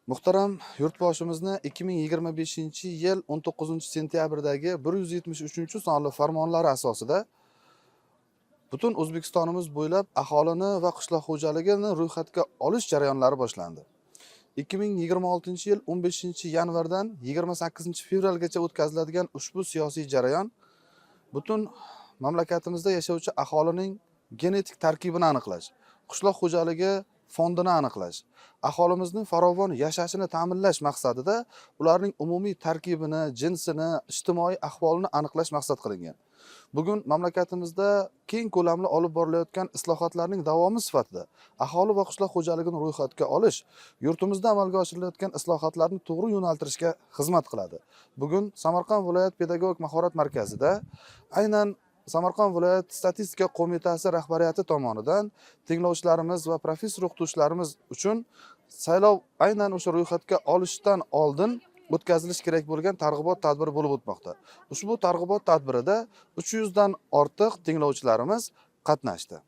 Muhtaram yurtboshimizni 2025-yil 19-sentyabrdagi 173-sonli farmonlari asosida butun O'zbekistonimiz bo'ylab aholini va qishloq xo'jaligini ro'yxatga olish jarayonlari boshlandi. 2026-yil 15-yanvardan 28-fevralgacha o'tkaziladigan ushbu siyosiy jarayon butun mamlakatimizda yashovchi aholining genetik tarkibini aniqlash, qishloq xo'jaligi fondini aniqlash, aholimizning farovon yashashini ta'minlash maqsadida ularning umumiy tarkibini, jinsini, ijtimoiy ahvolini aniqlash maqsad qilingan. Bugun mamlakatimizda keng ko'lamli olib borilayotgan islohotlarning davomi sifatida aholi va qishloq xo'jaligini ro'yxatga olish yurtimizda amalga oshirilayotgan islohotlarni to'g'ri yo'naltirishga xizmat qiladi. Bugun Samarqand viloyat pedagogik mahorat markazida aynan Samarqand viloyat statistika qo'mitasi rahbariyati tomonidan tinglovchilarimiz va professor o'qituvchilarimiz uchun saylov aynan o'sha ro'yxatga olishdan oldin o'tkazilishi kerak bo'lgan targ'ibot tadbiri bo'lib o'tmoqda. Ushbu targ'ibot tadbirida 300 dan ortiq tinglovchilarimiz qatnashdi.